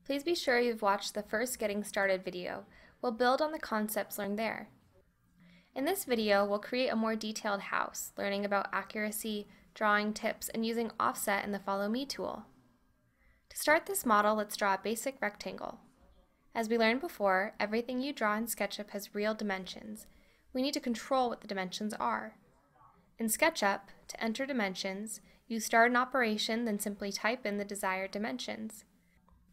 Please be sure you've watched the first Getting Started video. We'll build on the concepts learned there. In this video, we'll create a more detailed house, learning about accuracy, drawing tips, and using offset in the Follow Me tool. To start this model, let's draw a basic rectangle. As we learned before, everything you draw in SketchUp has real dimensions. We need to control what the dimensions are. In SketchUp, to enter dimensions, you start an operation, then simply type in the desired dimensions.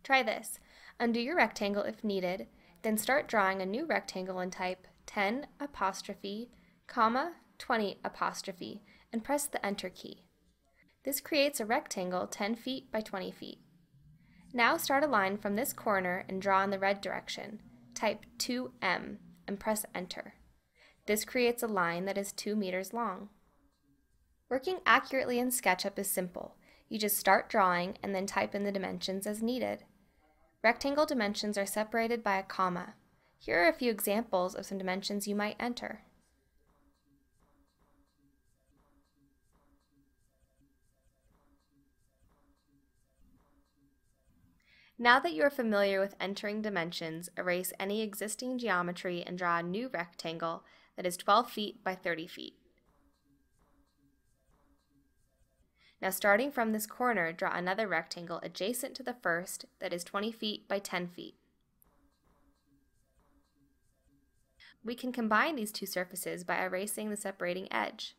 Try this. Undo your rectangle if needed, then start drawing a new rectangle and type 10 apostrophe, comma, 20 apostrophe, and press the Enter key. This creates a rectangle 10 feet by 20 feet. Now start a line from this corner and draw in the red direction. Type 2M and press Enter. This creates a line that is 2 meters long. Working accurately in SketchUp is simple. You just start drawing and then type in the dimensions as needed. Rectangle dimensions are separated by a comma. Here are a few examples of some dimensions you might enter. Now that you are familiar with entering dimensions, erase any existing geometry and draw a new rectangle that is 12 feet by 30 feet. Now starting from this corner, draw another rectangle adjacent to the first that is 20 feet by 10 feet. We can combine these two surfaces by erasing the separating edge.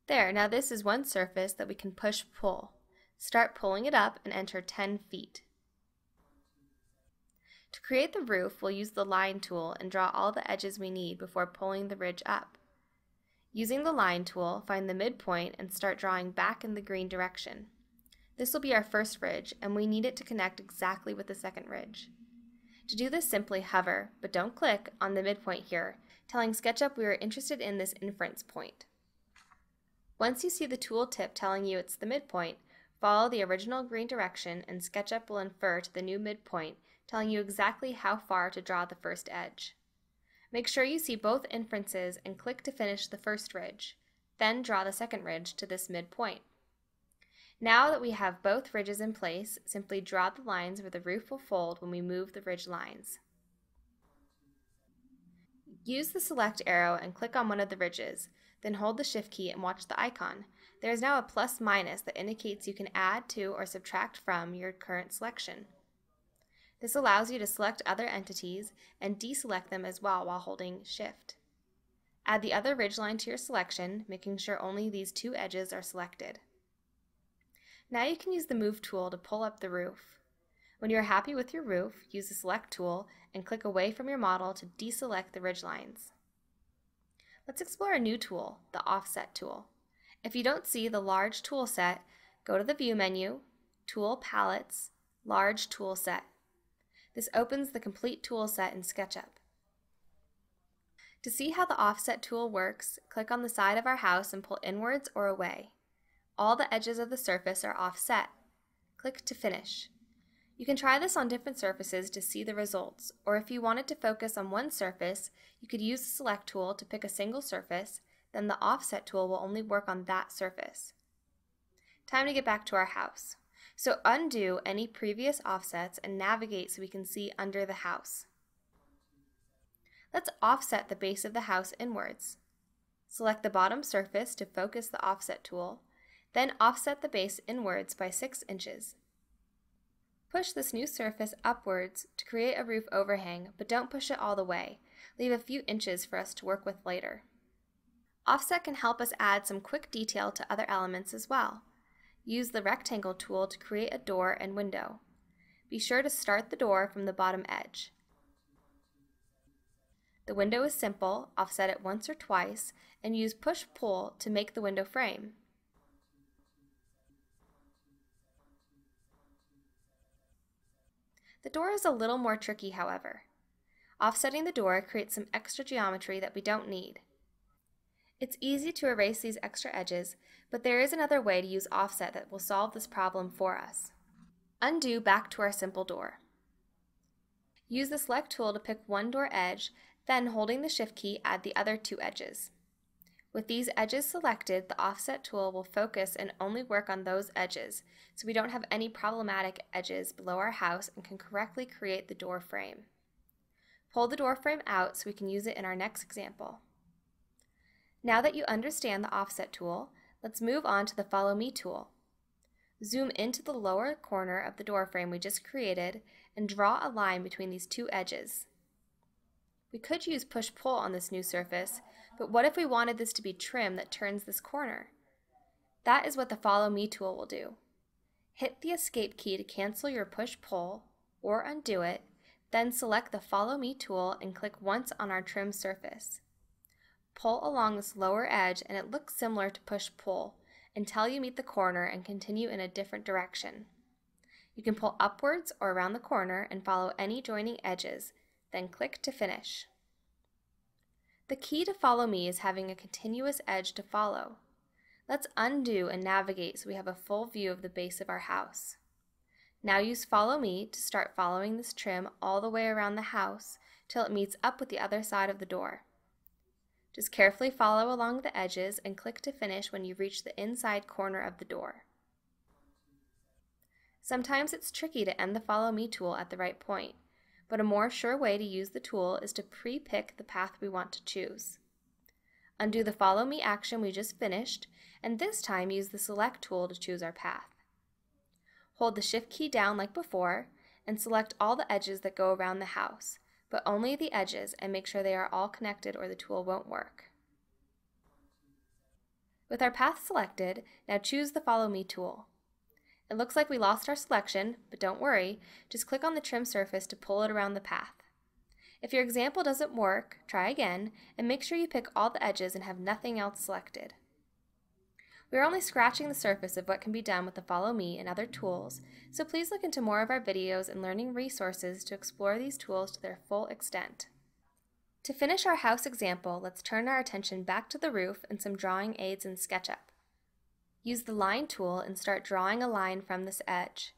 There, now this is one surface that we can push-pull. Start pulling it up and enter 10 feet. To create the roof, we'll use the line tool and draw all the edges we need before pulling the ridge up. Using the line tool, find the midpoint and start drawing back in the green direction. This will be our first ridge, and we need it to connect exactly with the second ridge. To do this, simply hover, but don't click, on the midpoint here, telling SketchUp we are interested in this inference point. Once you see the tool tip telling you it's the midpoint, follow the original green direction and SketchUp will infer to the new midpoint, telling you exactly how far to draw the first edge. Make sure you see both inferences and click to finish the first ridge. Then draw the second ridge to this midpoint. Now that we have both ridges in place, simply draw the lines where the roof will fold when we move the ridge lines. Use the select arrow and click on one of the ridges, then hold the Shift key and watch the icon. There is now a plus/minus that indicates you can add to or subtract from your current selection. This allows you to select other entities and deselect them as well while holding Shift. Add the other ridgeline to your selection, making sure only these two edges are selected. Now you can use the Move tool to pull up the roof. When you are happy with your roof, use the Select tool and click away from your model to deselect the ridgelines. Let's explore a new tool, the Offset tool. If you don't see the large tool set, go to the View menu, Tool Palettes, Large Tool Set. This opens the complete tool set in SketchUp. To see how the Offset tool works, click on the side of our house and pull inwards or away. All the edges of the surface are offset. Click to finish. You can try this on different surfaces to see the results, or if you wanted to focus on one surface, you could use the Select tool to pick a single surface, then the Offset tool will only work on that surface. Time to get back to our house. So undo any previous offsets and navigate so we can see under the house. Let's offset the base of the house inwards. Select the bottom surface to focus the Offset tool, then offset the base inwards by 6 inches. Push this new surface upwards to create a roof overhang, but don't push it all the way. Leave a few inches for us to work with later. Offset can help us add some quick detail to other elements as well. Use the Rectangle tool to create a door and window. Be sure to start the door from the bottom edge. The window is simple, offset it once or twice, and use Push-Pull to make the window frame. The door is a little more tricky, however. Offsetting the door creates some extra geometry that we don't need. It's easy to erase these extra edges, but there is another way to use offset that will solve this problem for us. Undo back to our simple door. Use the Select tool to pick one door edge, then holding the Shift key, add the other two edges. With these edges selected, the offset tool will focus and only work on those edges, so we don't have any problematic edges below our house and can correctly create the door frame. Pull the door frame out so we can use it in our next example. Now that you understand the offset tool, let's move on to the Follow Me tool. Zoom into the lower corner of the door frame we just created and draw a line between these two edges. We could use push-pull on this new surface, but what if we wanted this to be trim that turns this corner? That is what the Follow Me tool will do. Hit the Escape key to cancel your push-pull or undo it, then select the Follow Me tool and click once on our trim surface. Pull along this lower edge and it looks similar to push-pull until you meet the corner and continue in a different direction. You can pull upwards or around the corner and follow any joining edges, then click to finish. The key to Follow Me is having a continuous edge to follow. Let's undo and navigate so we have a full view of the base of our house. Now use Follow Me to start following this trim all the way around the house till it meets up with the other side of the door. Just carefully follow along the edges and click to finish when you reach the inside corner of the door. Sometimes it's tricky to end the Follow Me tool at the right point, but a more sure way to use the tool is to pre-pick the path we want to choose. Undo the Follow Me action we just finished, and this time use the Select tool to choose our path. Hold the Shift key down like before, and select all the edges that go around the house, but only the edges, and make sure they are all connected or the tool won't work. With our path selected, now choose the Follow Me tool. It looks like we lost our selection, but don't worry, just click on the trim surface to pull it around the path. If your example doesn't work, try again, and make sure you pick all the edges and have nothing else selected. We are only scratching the surface of what can be done with the Follow Me and other tools, so please look into more of our videos and learning resources to explore these tools to their full extent. To finish our house example, let's turn our attention back to the roof and some drawing aids in SketchUp. Use the Line tool and start drawing a line from this edge.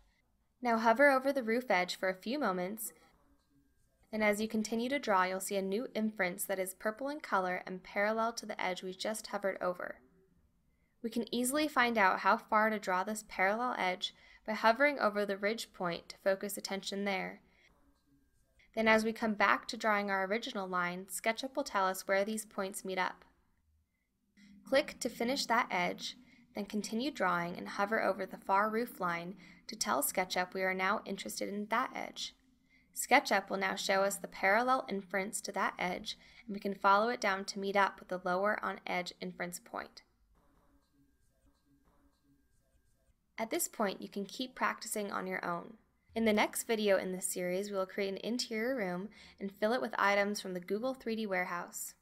Now hover over the roof edge for a few moments, and as you continue to draw, you'll see a new inference that is purple in color and parallel to the edge we just hovered over. We can easily find out how far to draw this parallel edge by hovering over the ridge point to focus attention there. Then as we come back to drawing our original line, SketchUp will tell us where these points meet up. Click to finish that edge, then continue drawing and hover over the far roof line to tell SketchUp we are now interested in that edge. SketchUp will now show us the parallel inference to that edge, and we can follow it down to meet up with the lower on edge inference point. At this point, you can keep practicing on your own. In the next video in this series, we will create an interior room and fill it with items from the Google 3D Warehouse.